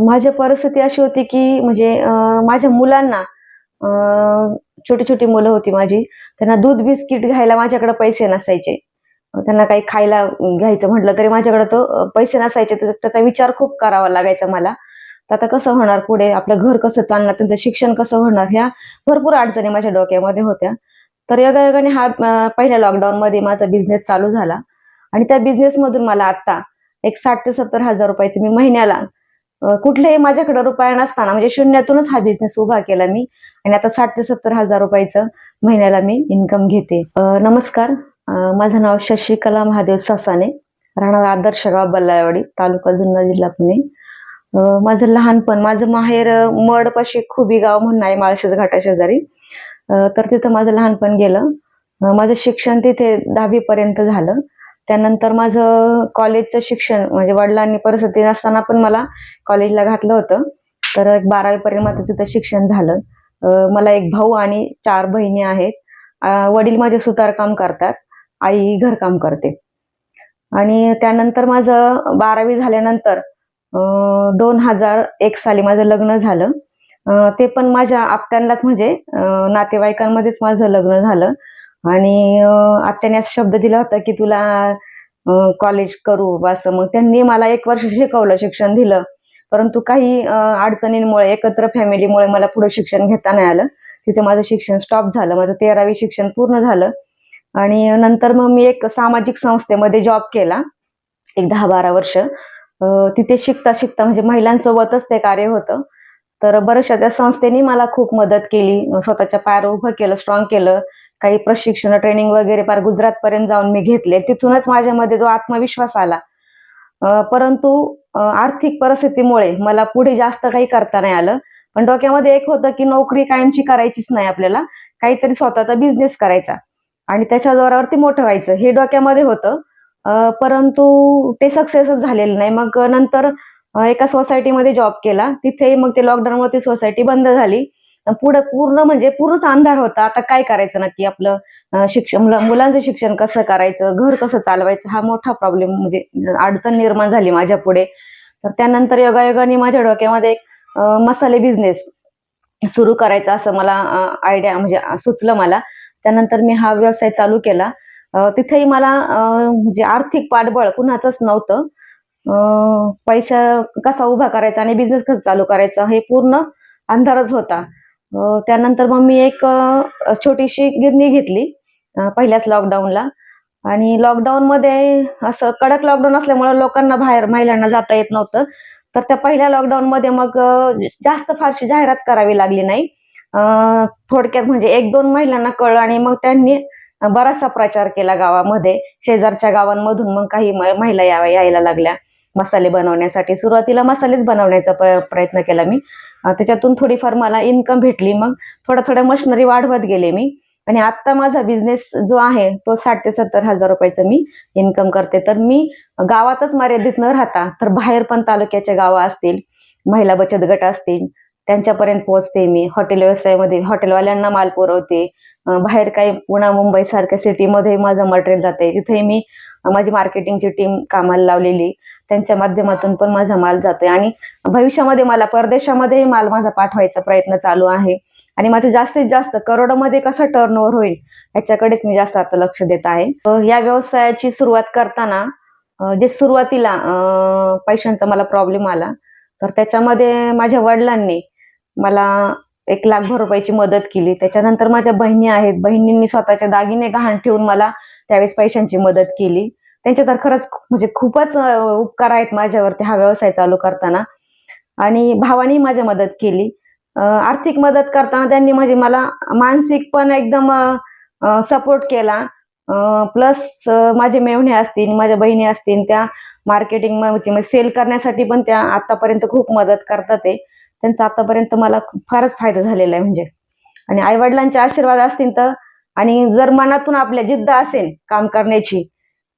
माझी परिस्थिती अशी होती की म्हणजे माझ्या मुलांना छोटी छोटी मुलं होती माझी. त्यांना दूध बिस्किट घ्यायला माझ्याकडे पैसे नसायचे. त्यांना काही खायला घ्यायचं म्हटलं तरी माझ्याकडे पैसे नसायचे. तर त्याचा विचार खूप करावा लागायचा मला. तर आता कसं होणार पुढे, आपलं घर कसं चालणार, त्यांचं शिक्षण कसं होणार, ह्या भरपूर अडचणी माझ्या डोक्यामध्ये होत्या. तर योगायोगाने हा पहिल्या लॉकडाऊन मध्ये माझा बिझनेस चालू झाला आणि त्या बिझनेस मधून मला आता एक 60,000 ते 70,000 रुपयाचे मी महिन्याला, कुठलेही माझ्याकडे रुपया नसताना म्हणजे शून्यातूनच हा बिझनेस उभा केला मी आणि आता 60,000 ते 70,000 रुपयाचं महिन्याला मी इन्कम घेते. नमस्कार, माझं नाव शशिकला महादेव सासाने, राहणार आदर्श गाव बल्लाळवाडी, तालुका जुन्नर, जिल्हा पुणे. माझं लहानपण, माझं माहेर मडपाशी खुबी गाव म्हणून आहे, माळशेज घाटा शेजारी. तर तिथं माझं लहानपण गेलं. माझं शिक्षण तिथे 10वी पर्यंत झालं. त्यानंतर माझं कॉलेजचं शिक्षण म्हणजे वडिलांनी परिस्थिती नसताना पण मला कॉलेजला घातलं होतं. तर 12वी पर्यंत माझं तिथं शिक्षण झालं. मला एक भाऊ आणि 4 बहिणी आहेत. वडील माझे सुतारकाम करतात, आई घरकाम करते. आणि त्यानंतर माझं 12वी झाल्यानंतर 2001 साली माझं लग्न झालं. ते पण माझ्या आत्यांनाच म्हणजे नातेवाईकांमध्येच माझं लग्न झालं. आणि आत्याने असा शब्द दिला होता की तुला कॉलेज करू बस. मग त्यांनी मला 1 वर्ष शिकवलं, शिक्षण दिलं. परंतु काही अडचणींमुळे, एकत्र फॅमिलीमुळे मला पुढे शिक्षण घेता नाही आलं. तिथे माझं शिक्षण स्टॉप झालं. माझं 13वी शिक्षण पूर्ण झालं आणि नंतर मग मी एक सामाजिक संस्थेमध्ये जॉब केला एक 10-12 वर्ष. तिथे शिकता शिकता म्हणजे महिलांसोबतच ते कार्य होतं. तर बऱ्याचशा त्या संस्थेने मला खूप मदत केली, स्वतःच्या पायावर उभं केलं, स्ट्रॉंग केलं. काही प्रशिक्षण, ट्रेनिंग वगैरे पार गुजरात पर्यंत जाऊन मी घेतले. तिथूनच माझ्यामध्ये जो आत्मविश्वास आला. परंतु आर्थिक परिस्थितीमुळे मला पुढे जास्त काही करता नाही आलं. पण डोक्यामध्ये एक होतं की नोकरी कायमची करायचीच नाही आपल्याला, काहीतरी स्वतःचा बिझनेस करायचा आणि त्याच्या जोरावरती मोठं व्हायचं, हे डोक्यामध्ये होतं. परंतु ते सक्सेसच झालेलं नाही. मग नंतर एका सोसायटीमध्ये जॉब केला. तिथे मग ते लॉकडाऊनमध्ये सोसायटी बंद झाली. पुढे पूर्ण म्हणजे पूर्णच अंधार होता. आता काय करायचं नक्की, आपलं शिक्षण, मुलांचं शिक्षण कसं करायचं, घर कसं चालवायचं, हा मोठा प्रॉब्लेम म्हणजे अडचण निर्माण झाली माझ्या पुढे. तर त्यानंतर योगायोगाने माझ्या डोक्यामध्ये एक मसाले बिझनेस सुरू करायचा असं मला आयडिया म्हणजे सुचलं मला. त्यानंतर मी हा व्यवसाय चालू केला. तिथेही मला म्हणजे आर्थिक पाठबळ कुणाचंच नव्हतं. पैसा कसा उभा करायचा आणि बिझनेस कसा चालू करायचा हे पूर्ण अंधारच होता. त्यानंतर मग मी एक छोटीशी गिरणी घेतली पहिल्याच लॉकडाऊनला. आणि लॉकडाऊन मध्ये असं कडक लॉकडाऊन असल्यामुळे लोकांना बाहेर, महिलांना जाता येत नव्हतं. तर त्या पहिल्या लॉकडाऊन मध्ये मग जास्त फारशी जाहिरात करावी लागली नाही. थोडक्यात म्हणजे 1-2 महिलांना कळलं आणि मग त्यांनी बराचसा प्रचार केला गावामध्ये. शेजारच्या गावांमधून मग काही महिला यायला लागल्या मसाले बनवण्यासाठी. सुरुवातीला मसालेच बनवण्याचा प्रयत्न केला मी. त्याच्यातून थोडीफार मला इन्कम भेटली. मग थोड्या थोड्या मशिनरी वाढवत गेले मी आणि आता माझा बिझनेस जो आहे तो 60,000 ते 70,000 रुपयाचं मी इन्कम करते. तर मी गावातच मर्यादित न राहता तर बाहेर पण तालुक्याच्या गावं असतील, महिला बचत गट असतील, त्यांच्यापर्यंत पोहोचते मी. हॉटेल व्यवसायामध्ये हॉटेलवाल्यांना माल पुरवते. बाहेर काही पुणा, मुंबई सारख्या सिटीमध्ये माझं मटेरियल जाते, जिथे मी माझी मार्केटिंगची टीम कामाला लावलेली, त्यांच्या माध्यमातून पण माझा माल जातोय. आणि भविष्यामध्ये मला परदेशामध्ये माल माझा पाठवायचा प्रयत्न चालू आहे. आणि माझं जास्तीत जास्त करोडोमध्ये कसं टर्नओव्हर होईल याच्याकडेच मी जास्त आता लक्ष देत आहे. या व्यवसायाची सुरुवात करताना जे सुरुवातीला पैशांचा मला प्रॉब्लेम आला, तर त्याच्यामध्ये माझ्या वडिलांनी मला 1,00,000 रुपयाची मदत केली. त्याच्यानंतर माझ्या बहिणी आहेत, बहिणींनी स्वतःचे दागिने गहाण ठेवून मला त्यावेळेस पैशांची मदत केली. त्यांचे तर खरंच म्हणजे खूपच उपकार आहेत माझ्यावरती हा व्यवसाय चालू करताना. आणि भावानी माझी मदत केली. आर्थिक मदत करताना त्यांनी म्हणजे मला मानसिक पण एकदम सपोर्ट केला. प्लस माझे मेवणे असतील, माझ्या बहिणी असतील, त्या मार्केटिंग म्हणजे सेल करण्यासाठी पण त्या आतापर्यंत खूप मदत करतात. त्यांचा आतापर्यंत मला फारच फायदा झालेला आहे म्हणजे. आणि आई वडिलांचे आशीर्वाद असतील तर, आणि जर मनातून आपल्या जिद्द असेल काम करण्याची,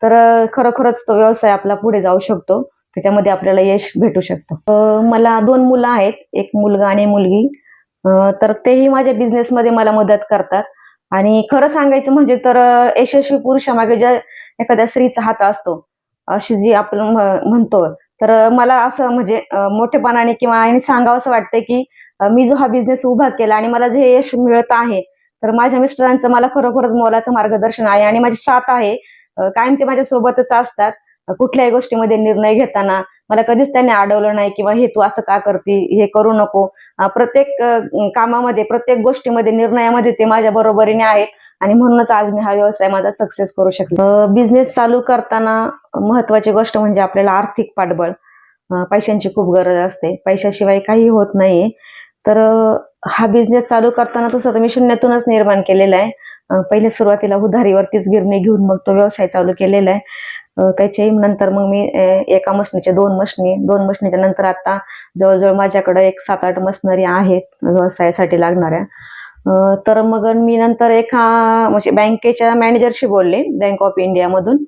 तर खरोखरच तो व्यवसाय आपला पुढे जाऊ शकतो. त्याच्यामध्ये आपल्याला यश भेटू शकतं. मला 2 मुलं आहेत, एक मुलगा आणि मुलगी. तर तेही माझ्या बिझनेसमध्ये मला मदत करतात. आणि खरं सांगायचं म्हणजे तर यशस्वी पुरुषामागे ज्या एखाद्या स्त्रीचा हात असतो, अशी जी आपण म्हणतो, तर मला असं म्हणजे मोठेपणाने किंवा आणि सांगावं असं वाटतं की मी जो हा बिझनेस उभा केला आणि मला जे यश मिळत आहे, तर माझ्या मिस्टरांचं मला खरोखरच मोलाचं मार्गदर्शन आहे आणि माझी साथ आहे. कायम ते माझ्या सोबतच असतात. कुठल्याही गोष्टीमध्ये निर्णय घेताना मला कधीच त्यांनी अडवलं नाही किंवा हे तू असं का करते, हे करू नको. प्रत्येक कामामध्ये, प्रत्येक गोष्टीमध्ये, निर्णयामध्ये ते माझ्या बरोबरीने आहेत आणि म्हणूनच आज मी हा व्यवसाय माझा सक्सेस करू शकले. बिझनेस चालू करताना महत्वाची गोष्ट म्हणजे आपल्याला आर्थिक पाठबळ, पैशांची खूप गरज असते. पैशाशिवाय काही होत नाही. तर हा बिझनेस चालू करताना तसं तर मी शून्यातूनच निर्माण केलेला आहे. पहिले सुरुवातीला उधारीवरतीच गिरणी घेऊन मग तो व्यवसाय चालू केलेला आहे. त्याच्याही नंतर मग मी एका मशनीच्या 2 मशनी, 2 मशनीच्या नंतर आता जवळजवळ माझ्याकडे एक 7-8 मशनरी आहेत व्यवसायासाठी लागणाऱ्या. तर मग मी नंतर एका म्हणजे बँकेच्या मॅनेजरशी बोलले, बँक ऑफ इंडियामधून.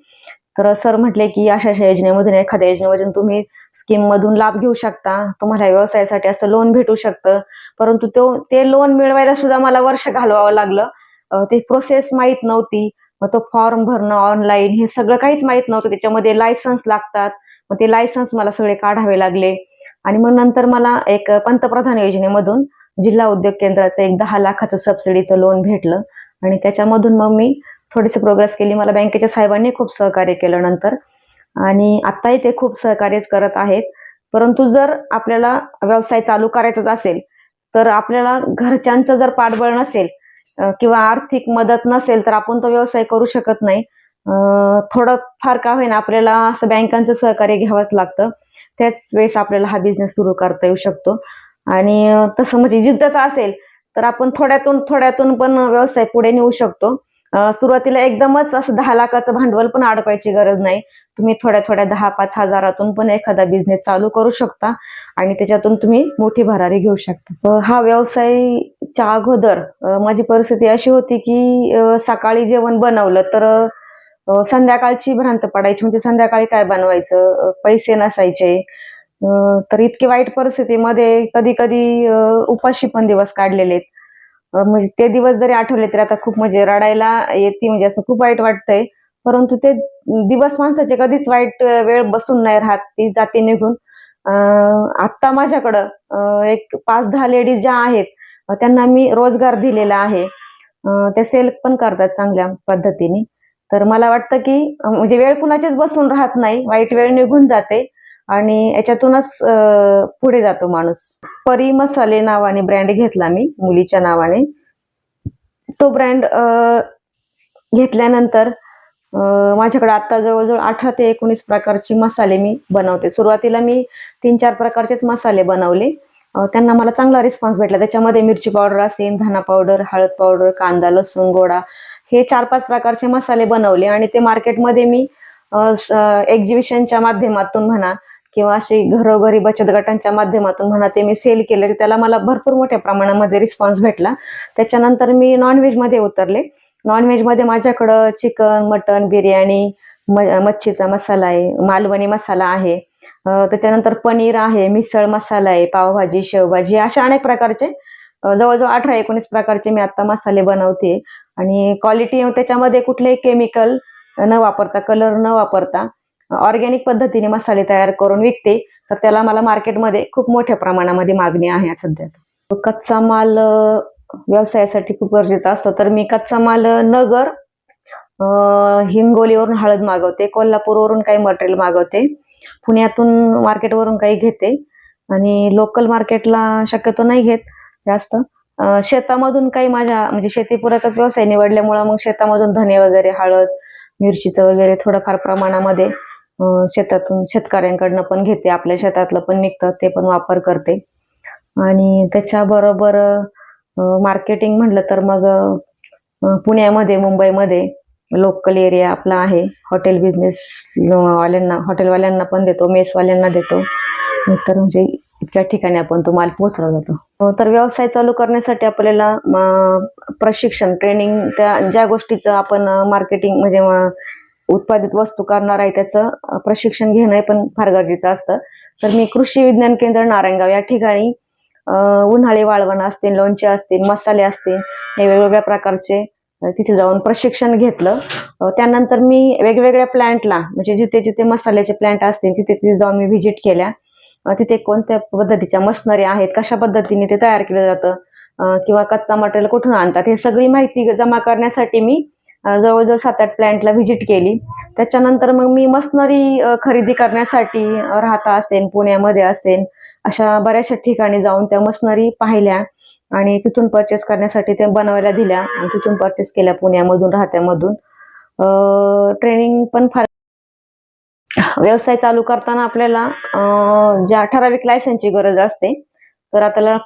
तर सर म्हटले की अशा अशा योजनेमधून, एखाद्या योजनेमधून तुम्ही स्कीम मधून लाभ घेऊ शकता, तुम्हाला व्यवसायासाठी असं लोन भेटू शकतं. परंतु ते लोन मिळवायला सुद्धा मला वर्ष घालवावं लागलं. ते प्रोसेस माहीत नव्हती. मग तो फॉर्म भरणं ऑनलाईन हे सगळं काहीच माहीत नव्हतं. त्याच्यामध्ये लायसन्स लागतात. मग ते लायसन्स मला सगळे काढावे लागले आणि मग नंतर मला एक पंतप्रधान योजनेमधून जिल्हा उद्योग केंद्राचं एक 10 लाखाचं सबसिडीचं लोन भेटलं आणि त्याच्यामधून मग मी थोडीशी प्रोग्रेस केली. मला बँकेच्या साहेबांनी खूप सहकार्य केलं नंतर आणि आत्ताही ते खूप सहकार्यच करत आहेत. परंतु जर आपल्याला व्यवसाय चालू करायचाच असेल, तर आपल्याला घरच्यांचं जर पाठबळ नसेल किंवा आर्थिक मदत नसेल, तर आपण तो व्यवसाय करू शकत नाही. थोडं फार का होईना आपल्याला असं बँकांचं सहकार्य घ्यावंच लागतं. त्याच वेळेस आपल्याला हा बिझनेस सुरू करता येऊ शकतो आणि तसं म्हणजे जिद्दच असेल तर आपण थोड्यातून पण व्यवसाय पुढे नेऊ शकतो. सुरुवातीला एकदमच असं 10 लाखाचं भांडवल पण अडवायची गरज नाही. तुम्ही थोड्या 10-5 हजारातून पण एखादा बिझनेस चालू करू शकता आणि त्याच्यातून तुम्ही मोठी भरारी घेऊ शकता. हा व्यवसायाच्या अगोदर माझी परिस्थिती अशी होती की सकाळी जेवण बनवलं तर संध्याकाळची भ्रांत पडायची. म्हणजे संध्याकाळी काय बनवायचं, पैसे नसायचे. तर इतकी वाईट परिस्थितीमध्ये कधी कधी उपाशी पण दिवस काढलेले आहेत. म्हणजे ते दिवस जरी आठवले तरी आता खूप म्हणजे रडायला येते. म्हणजे असं खूप वाईट वाटतंय. परंतु ते दिवस माणसाचे कधीच वाईट वेळ बसून नाही राहत, ती जाते निघून. आत्ता माझ्याकडं एक 5-10 लेडीज ज्या आहेत त्यांना मी रोजगार दिलेला आहे. त्या सेल पण करतात चांगल्या पद्धतीने. तर मला वाटतं की म्हणजे वेळ कुणाचीच बसून राहत नाही, वाईट वेळ निघून जाते आणि याच्यातूनच पुढे जातो माणूस. परी मसाले नावाने ब्रँड घेतला मी मुलीच्या नावाने. तो ब्रँड घेतल्यानंतर माझ्याकडे आता जवळजवळ 18 ते 19 प्रकारचे मसाले मी बनवते. सुरुवातीला मी 3-4 प्रकारचेच मसाले बनवले. त्यांना मला चांगला रिस्पॉन्स भेटला. त्याच्यामध्ये मिरची पावडर असेल, धना पावडर, हळद पावडर, कांदा, लसूण, गोडा हे 4-5 प्रकारचे मसाले बनवले आणि ते मार्केटमध्ये मी एक्झिबिशनच्या माध्यमातून म्हणा किंवा असे घरोघरी बचत गटांच्या माध्यमातून म्हणा ते मी सेल केले. त्याला मला भरपूर मोठ्या प्रमाणामध्ये रिस्पॉन्स भेटला. त्याच्यानंतर मी नॉनव्हेजमध्ये उतरले. नॉनव्हेजमध्ये माझ्याकडं चिकन, मटन, बिर्याणी, मच्छीचा मसाला आहे, मालवणी मसाला आहे. त्याच्यानंतर पनीर आहे, मिसळ मसाला आहे, पावभाजी, शेवभाजी अशा अनेक प्रकारचे जवळजवळ 18-19 प्रकारचे मी आता मसाले बनवते आणि क्वालिटी त्याच्यामध्ये कुठलेही केमिकल न वापरता, कलर न वापरता ऑर्गॅनिक पद्धतीने मसाले तयार करून विकते. तर त्याला मला मार्केटमध्ये खूप मोठ्या प्रमाणामध्ये मागणी आहे सध्या. कच्चा माल व्यवसायासाठी खूप गरजेचा असतो. तर मी कच्चा माल नगर, हिंगोलीवरून हळद मागवते, कोल्हापूरवरून काही मटेरियल मागवते, पुण्यातून मार्केटवरून काही घेते आणि लोकल मार्केटला शक्यतो नाही घेत जास्त. शेतामधून काही माझ्या म्हणजे शेतीपूरक व्यवसाय निवडल्यामुळं मग शेतामधून धने वगैरे, हळद, मिरचीचं वगैरे थोडंफार प्रमाणामध्ये शेतातून शेतकऱ्यांकडनं पण घेते. आपल्या शेतातलं पण निघतं ते पण वापर करते आणि त्याच्याबरोबर मार्केटिंग म्हटलं तर मग पुण्यामध्ये, मुंबईमध्ये लोकल एरिया आपला आहे. हॉटेल बिझनेस वाल्यांना, हॉटेलवाल्यांना पण देतो, मेसवाल्यांना देतो. तर म्हणजे इतक्या ठिकाणी आपण तो माल पोहोचला जातो. तर व्यवसाय चालू करण्यासाठी आपल्याला प्रशिक्षण, ट्रेनिंग, त्या ज्या गोष्टीचं आपण मार्केटिंग म्हणजे उत्पादित वस्तू करणार आहे त्याचं प्रशिक्षण घेणं पण फार गरजेचं असतं. तर मी कृषी विज्ञान केंद्र नारायणगाव या ठिकाणी उन्हाळी वाळवण असतील, लोणचे असतील, मसाले असतील, हे वेगवेगळ्या प्रकारचे तिथे जाऊन प्रशिक्षण घेतलं. त्यानंतर मी वेगवेगळ्या प्लांटला, म्हणजे जिथे जिथे मसाल्याचे प्लांट असतील तिथे तिथे जाऊन मी व्हिजिट केल्या. तिथे कोणत्या पद्धतीच्या मशिनरी आहेत, कशा पद्धतीने ते तयार केलं जातं, किंवा कच्चा मटेरियल कुठून आणतात, हे सगळी माहिती जमा करण्यासाठी मी जवळजवळ 7-8 प्लांटला व्हिजिट केली. त्याच्यानंतर मग मी मशिनरी खरेदी करण्यासाठी राहता असेल, पुण्यामध्ये असेल, अशा बऱ्याचशा ठिकाणी जाऊन त्या मशिनरी पाहिल्या आणि तिथून परचेस करण्यासाठी ते बनवायला दिल्या आणि तिथून परचेस केल्या, पुण्यामधून, राहत्यामधून. ट्रेनिंग पण फार. व्यवसाय चालू करताना आपल्याला ज्या ठराविक लायसन्सची गरज असते, तर आपल्याला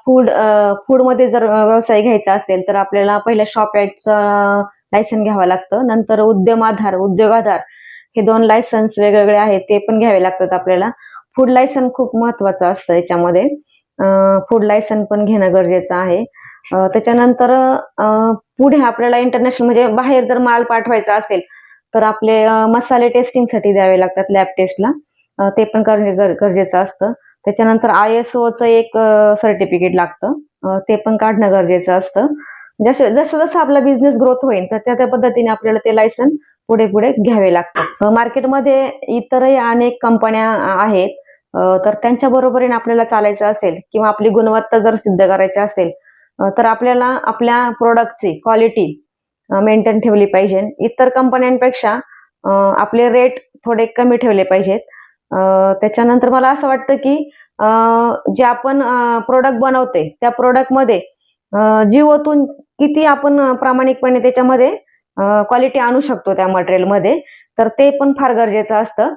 फूडमध्ये जर व्यवसाय घ्यायचा असेल तर आपल्याला पहिल्या शॉप ऍक्टचा लायसन घ्यावं लागतं. नंतर उद्योगाधार हे 2 लायसन्स वेगवेगळे आहेत, ते पण घ्यावे लागतात आपल्याला. फूड लायसन खूप महत्वाचं असतं याच्यामध्ये. फूड लायसन पण घेणं गरजेचं आहे. त्याच्यानंतर पुढे आपल्याला इंटरनॅशनल, म्हणजे बाहेर जर माल पाठवायचा असेल तर आपले मसाले टेस्टिंगसाठी द्यावे लागतात लॅब टेस्टला, ते पण करणे गरजेचं असतं. त्याच्यानंतर ISOचं एक सर्टिफिकेट लागतं, ते पण काढणं गरजेचं असतं. जसं जसं आपला बिझनेस ग्रोथ होईल तर त्या पद्धतीने आपल्याला ते लायसन पुढे पुढे घ्यावे लागतं. मार्केटमध्ये इतरही अनेक कंपन्या आहेत, तर त्यांच्या बरोबरीने आपल्याला चालायचं असेल किंवा आपली गुणवत्ता जर सिद्ध करायची असेल तर आपल्याला आपल्या प्रोडक्टची क्वालिटी मेंटेन ठेवली पाहिजे. इतर कंपन्यांपेक्षा आपले रेट थोडे कमी ठेवले पाहिजेत. त्याच्यानंतर मला असं वाटतं की जे आपण प्रोडक्ट बनवते त्या प्रोडक्टमध्ये जीव ओतून किती आपण प्रामाणिकपणे त्याच्यामध्ये क्वालिटी आणू शकतो त्या मटेरियलमध्ये, तर ते पण फार गरजेचं असतं.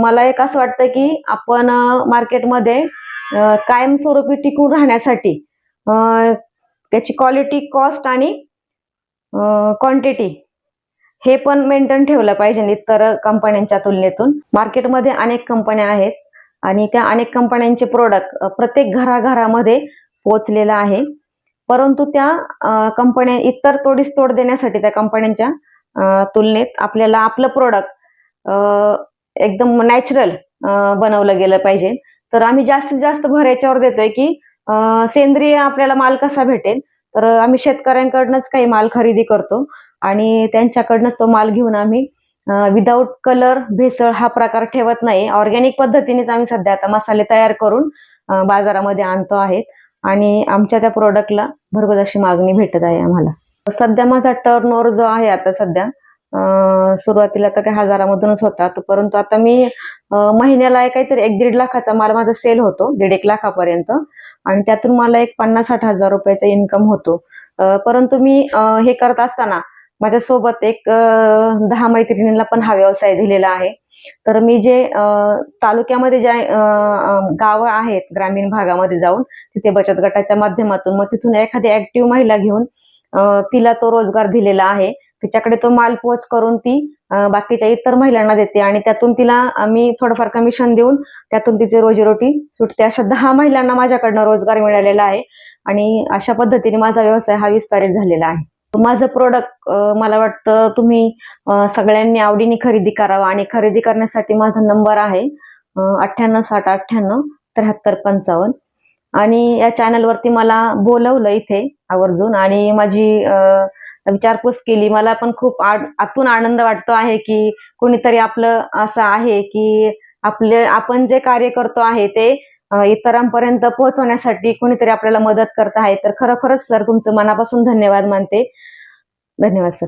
मला एक असं वाटतं की आपण मार्केटमध्ये कायमस्वरूपी टिकून राहण्यासाठी त्याची क्वालिटी, कॉस्ट आणि क्वांटिटी हे पण मेंटेन ठेवलं पाहिजे इतर कंपन्यांच्या तुलनेतून. मार्केटमध्ये अनेक कंपन्या आहेत आणि त्या अनेक कंपन्यांचे प्रोडक्ट प्रत्येक घराघरामध्ये पोहोचलेलं आहे, परंतु त्या कंपन्या इतर तोडीस तोड देण्यासाठी त्या कंपन्यांच्या तुलनेत आपल्याला आपलं प्रोडक्ट एकदम नॅचरल बनवलं गेलं पाहिजे. तर आम्ही जास्तीत जास्त भर याच्यावर देतोय की सेंद्रिय आपल्याला माल कसा भेटेल, तर आम्ही शेतकऱ्यांकडनंच काही माल खरेदी करतो आणि त्यांच्याकडनंच तो माल घेऊन आम्ही विदाऊट कलर, भेसळ हा प्रकार ठेवत नाही. ऑर्गॅनिक पद्धतीनेच आम्ही सध्या आता मसाले तयार करून बाजारामध्ये आणतो आहेत आणि आमच्या त्या प्रोडक्टला भरघोस अशी मागणी भेटत आहे आम्हाला. सध्या माझा टर्नओव्हर जो आहे आता सध्या, सुरुवातीला तर काही हजारामधूनच होता, परंतु आता मी महिन्याला काहीतरी 1-1.5 लाखाचा माल माझा सेल होतो, 1.5 लाखापर्यंत, आणि त्यातून मला एक 50-60 हजार रुपयाचा इन्कम होतो. परंतु मी हे करत असताना माझ्यासोबत एक 10 मैत्रिणींना पण हा व्यवसाय दिलेला आहे. तर मी जे तालुक्यामध्ये ज्या गावं आहेत, ग्रामीण भागामध्ये जाऊन तिथे बचत गटाच्या माध्यमातून मग तिथून एखादी ऍक्टिव्ह महिला घेऊन तिला तो रोजगार दिलेला आहे. तिच्याकडे तो माल पोच करून ती बाकीच्या इतर महिलांना देते आणि त्यातून तिला मी थोडंफार कमिशन देऊन त्यातून तिची रोजीरोटी सुटते. अशा 10 महिलांना माझ्याकडनं रोजगार मिळालेला आहे आणि अशा पद्धतीने माझा व्यवसाय हा विस्तारित झालेला आहे. माझं प्रोडक्ट मला वाटतं तुम्ही सगळ्यांनी आवडीने खरेदी करावा आणि खरेदी करण्यासाठी माझा नंबर आहे 986098 7355. आणि या चॅनलवरती मला बोलवलं इथे आवर्जून आणि माझी विचारपूस केली. मला पण खूप आतून आनंद वाटतो आहे की कोणीतरी आपलं असं आहे की आपण जे कार्य करतो आहे ते इतरांपर्यंत पोहोचवण्यासाठी कोणीतरी आपल्याला मदत करत आहे. तर खरोखरच सर तुमचं मनापासून धन्यवाद मानते. धन्यवाद सर.